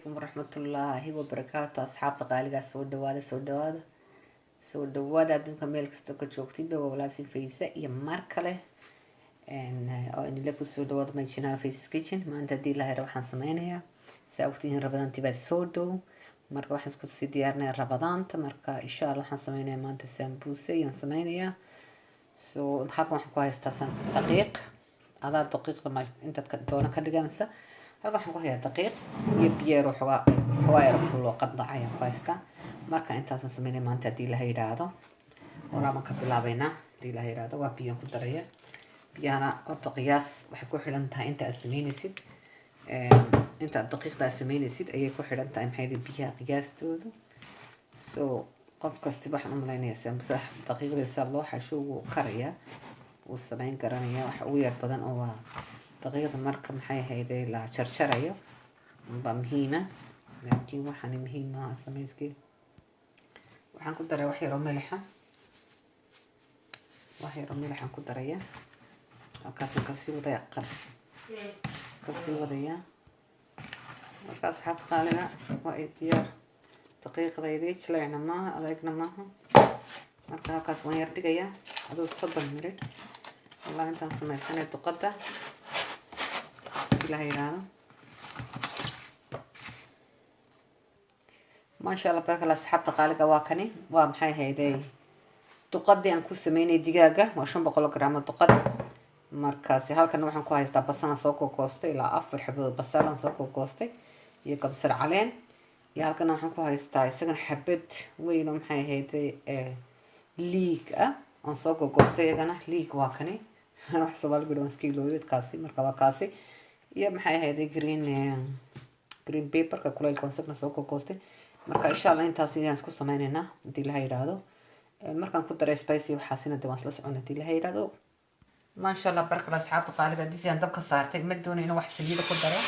عليكم ورحمة الله وبركاته أصحاب تقاليد soo dhawaada adduunka meel kasta ka joogtid waa walaasi Faysa iyo mar kale oo inila ku soo dhawaada my channel Faysa's Kitchen. maanta hadii la helo waxaan sameynayaa saawtihin rabadaantii baa soo dhow, marka waxaan isku sii diyaarinayaa rabadaanta. marka insha Allah waxaan sameynayaa maanta sambuuse ayaan sameynayaa. halkan waxaan ku haystaa daqiiq, adaa daqiiqda ma inta doona ka dhiganaysa. halkan waxaan ku hayaa daqiiq iyo biyo xogaa yar loo qadacay ayaan ku haystaa. marka intaasaan sameynaya maanta hadii la yiraahdo. waraaban ka bilaabaynaa hadii la yiraahdo. waa biyo ku daraya. biyahana horta qiyaas waxay ku xiran tahay inta aad sameynaysid, inta daqiiqda aad sameynaysid ayay ku xiran tahay maxay biyaha qiyaastooda. qof kasta waxaan u maleynayaa sambusa daqiiqdiisa loo xasho uu karaya uu sameyn garanaya. wax ugu yar badan oo waa daqiiqda marka maxay ahayd la jarjarayo ba muhiima, laakiin waxaan muhiim ah sameeyskii. waxaan ku daray wax yar oo milix ah, ku daraya. halkaas ka sii wadaya markaas xabta qaaliga waa diyaar. daqiiqdaydii jileecna maaha, adeegna maaha. marka halkaas waan yar dhigaya adoo 30 minute والله انت سمعتني تقطع كلها يرانا. ما شاء الله بارك الله. سحبت قالك واكني ومحي هيدي تقدي ان كو سميني دقاقه وشن بقول جرام تقد. markaasi halkan waxaan ku haystaa basal soo koostay ilaa 4 xabad basal soo koostay iyo kabsar caleen. iyo halkan waxaan ku haystaa isagan xabad weyn oo maxay ahaydee liig ah aan soo koostay. iyagana liig waa kani wax Soomaali bidonski looyad kaasi. marka waa kaasi iyo maxay ahaydee green paper ka kulay concept soo koostay. marka insha Allah intaas ayaan isku sameeynaa hadii la yiraahdo. markaan ku daray spicy waxaasina dawaan la socon hadii la yiraahdo. ما شاء الله بارك الله. أصحاب طالبة دي زين دبك صارت مدوني إنه واحد سجيل قدرة.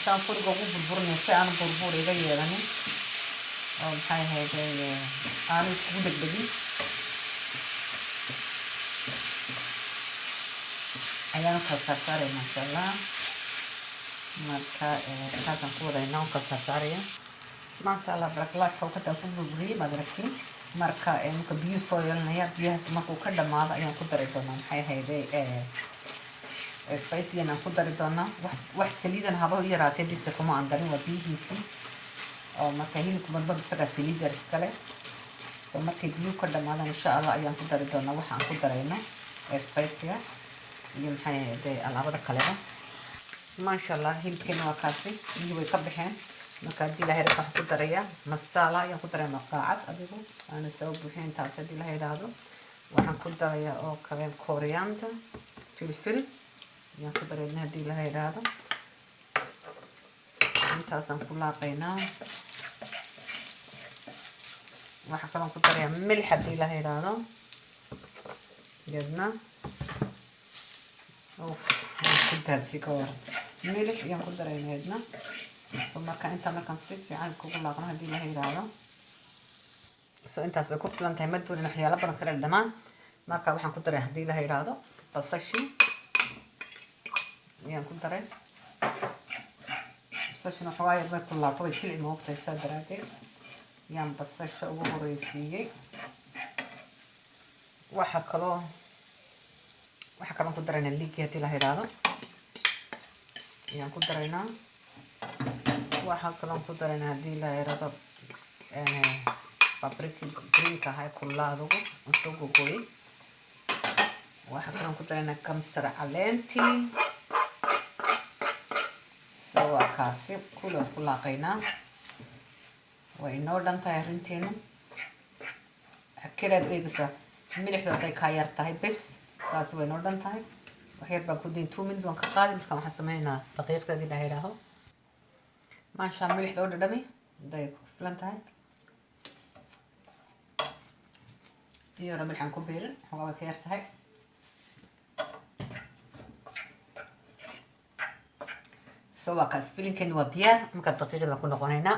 كان فرق أبو بربورني أنا بربور إذا يعني أو هاي هذا أنا كودك بدي ayaan ka saaray masha Allah. marka halkan ku wada inaan ka saaray masha Allah barakallah. soo ka tafu burburay madarki. marka marka biyo soo yeelanaya biyahaas markuu ka dhamaado ayaan ku dari doonaa maxay hayday spicy aan ku dari doonaa. wax saliidan haba yaraatay bista kuma aan darin waa biyihiisi oo marka hilibku badbad isaga saliid yar iskale. marka biyo ka dhamaado insha Allah ayaan ku dari doonaa waxaan ku darayno spicy iyo maxay ahayd alaabada kale. ma sha Allah hilibkeena waa kaasi iyo way ka baxeen. marka hadii la helo waxaan ku daraya masala ayaan ku daray maqaacad adigu aan soo buuxin taas hadii la yiraahdo. waxaan ku daraya oo kale coriander filfil ayaan ku daray hadii la yiraahdo. intaasaan ku laaqaynaa. waxaan kale ku daraya milix hadii la yiraahdo. yadna كنت شيكور ملح يان ku darayna. marka inta markaan si fiican ku laaqno hadii la yiraahdo. intaas bay ku filan tahay madoon waxyaalo badan kala dhamaan. marka waxaan ku daray hadii la yiraahdo basashi yaan ku daray. basashi na xogaa yar bay ku laaqto way jilci moogtay sadraadeed yaan basasha ugu horeysiiyay. waxa kaloo ku darayna liiga hadii la yiraahdo yaan ku daraynaa. waxa kaloo ku darayna hadii la yiraahdo paprika green ka hay kullaado soo gogoy. waxa kaloo ku darayna kamsar caleenti soo akaasi kullu isku laaqayna. way inoo dhantahay arinteena. akiraad eegsa milixda ay ka yar tahay bes taas way noo dhantahay. waxyar baan ku diin 2 minutes waan ka qaadi. marka waxaan sameeynaa daqiiqadii la yiraahdo. ma sha Allah milixda oo dhadhami day ku filan tahay. iyo milixan ku beerin xogaa ka yar tahay. سوا كاس فيلينكين وديار marka daqiiqda la ku noqonayna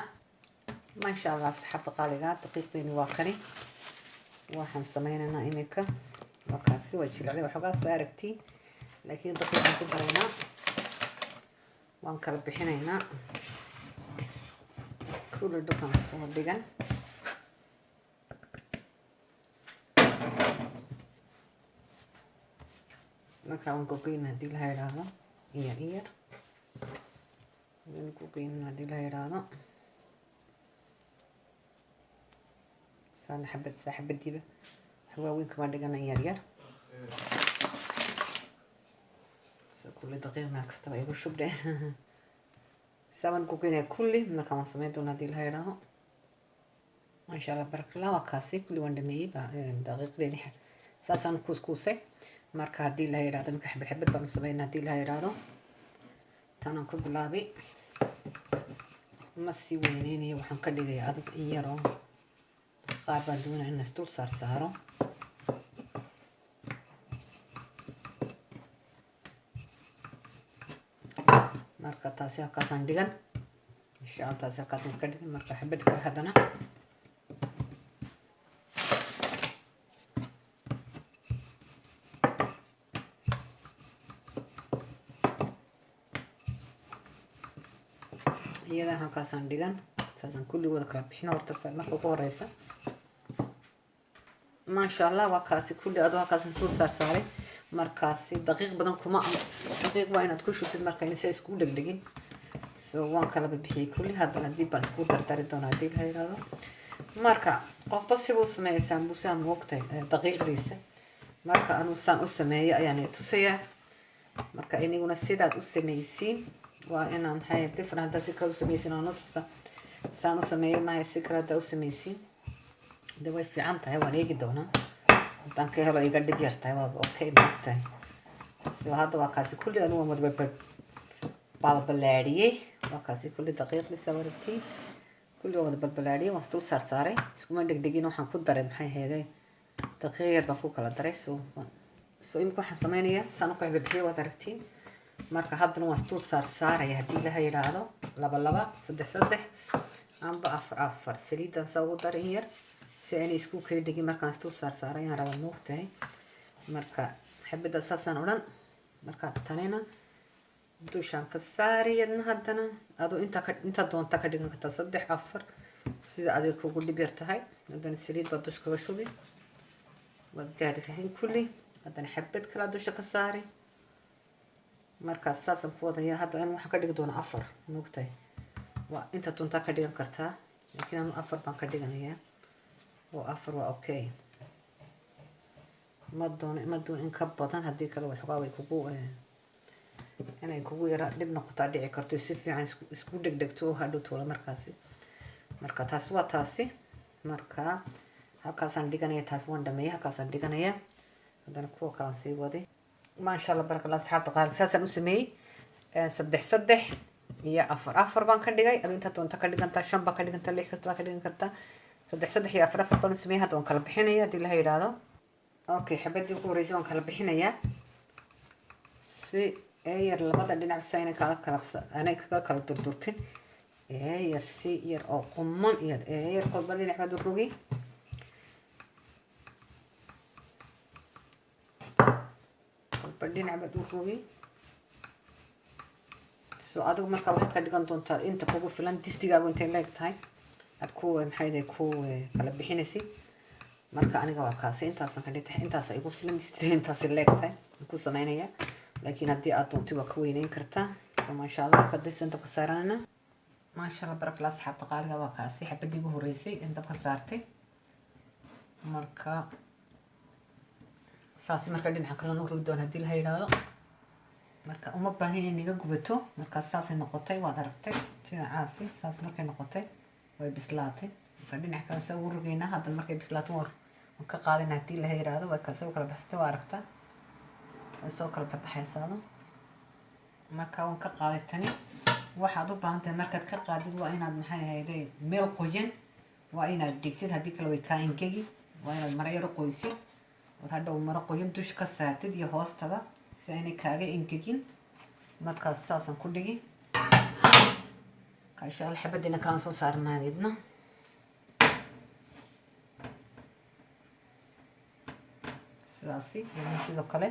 ma sha Allah saxaabta qaaliga daqiiqdeeni waa kani waxaan sameeynaa imika waa kaasi waa jilcday waxoogaa saaragti laakiin daqiiqan ku darayna waan kala bixinaynaa kullu dukan soo dhigan marka aan ku geeyna hadii la yiraahdo iyar aan ku geeyna hadii la yiraahdo saan xabadiiba hawaaweyn kama dhigana yar كل دقيقة ما كستوى يقول شو بدي سوين كوكينة كلي من كمان سميت دونا دي الهاي راهو ما شاء الله بارك الله وكاسي كل وند مي دقيقة ديني ساسان كوسكوسة مركا دي الهاي راهو مك حبة بام سمينا دي الهاي راهو تانا كل بلابي مسي وينيني وحن كدي دي عدد إيرو قاربا دونا إن ستول صار سهرو marka taasi halkaasaan dhigan insha Allah taasi halkaasaan iska dhigan marka xabad kale hadana iyada halkaasaan dhigan saasan kulligooda kala bixin horta marka ugu horeysa ma sha Allah waa kaasi kulli adoo halkaasaan soo saaray markaasi daqiiq badan kuma daqiiq waa inaad ku shubtid marka inay isku dhagdhagin soo waan kala bixiyay kulli hadana dib baan isku dardari doonaa hadii la yiraahdo marka qofba si uu sameeyo sambusa moogtay daqiiqdiisa marka aanu saan u sameeyo ayaan tusaya marka inaguna sidaad u sameeysiin waa inaan maxay different si kala u sameeysin oo nus saan u sameeyo ma si kala u sameeysin way fiican tahay waan eegi doonaa danka helo iga dhib yartahay waa okay maagtahay soo hadda waa kaasi kulli anu waa madba balbalaadiyey waa kaasi kulli daqiiqdii sawartii kulli waa balbalaadiyey waan isdul saaray iskuma dhegdhegin waxaan ku daray maxay ahaydee daqiiq yar baan ku kala daray soo imika waxaan sameynayaa saan u kala bixiyey waad aragtiin marka haddana waan isdul saaraya haddii ilaha yidhaahdo 2 3 amba 4 saliidan saa ugu darin yar si aan isku kala dhigin markaan isdul saaray aan raba moogtahay marka xabada saasan oran marka tanina dushan ka saariyadna haddana adoo inta doonta ka dhigan kartaa 3 4 sida adiga kugu dhib yartahay haddana saliid baad dusha kaga shubi waad gaadhisay kulli haddana xabad kala dusha ka saari marka saasan ku wadaya hadda aan waxa ka dhigi doona 4 moogtahay waa inta doonta ka dhigan kartaa laakiin aan 4 baan ka dhiganayaa oo 4 waa okay ma doon in ka badan hadii kale wax way kugu inay kugu yara dib noqotaa dhici karto si fiican isku dhegdhegto hadhow toola markaasi marka taas waa taasi marka halkaasaan dhiganaya taas waan dhameeyay halkaasaan dhiganaya haddana kuwa kalaan sii waday ma sha Allah baraka Allah asxaabta qaar saasan u sameeyay 3 iyo 4 baan ka dhigay adoo inta doonta ka dhigantaa 5 baan ka dhigantaa 6 kasta baan ka dhigan kartaa 3 iyo 4 baan u sameeyay hadda waan kala bixinayaa hadii la yiraahdo okay xabadii ugu horeysay waan kala bixinayaa si yar labada dhinac sayna kaga kala durdurkin yar si yar oo quman yar kolba dhinac baad u rogi kolba dhinac baad u rogi soo adigu marka waxaad ka dhigan doontaa inta kugu filan distigaagu intay leeg tahay aad ku maxay ku kala bixinaysid marka aniga waa kaasi intaasan ka dhigtay intaas ay ugu filan distiga intaas leeg tahay ku sameynaya laakiin haddii aad doonto waa ka weynayn kartaa soo ma sha Allah kadisanta ka saarana ma sha Allah baraka Allah asxaabta qaaliga waa kaasi xabadii ugu horeysay inta ka saartay marka saasi marka dhinaca kale noo rogi doon hadii la yiraahdo marka uma baahan in iga gubato marka saasay noqotay waad aragtay sida caasi saas markay noqotay way bislaatay marka dhinaca kale soo rogeynaa hadda markay bislaato waan ka qaadinaa hadii la yiraahdo way ka soo kala baxsatay waa aragtaa soo kala baxaysaado marka waan ka qaaday tani waxaad u baahan tahay markaad ka qaadid waa inaad maxay ahaydee meel qoyan waa inaad dhigtid haddii kale way kaa engegi waa inaad maro yar u qoysid oo hadhow maro qoyan dusha ka saartid iyo hoostaba si aanay kaaga engegin markaas saasan ku dhigi insha allah xabadiina kalaan soo saarnaa idna sidaasi idna sidoo kale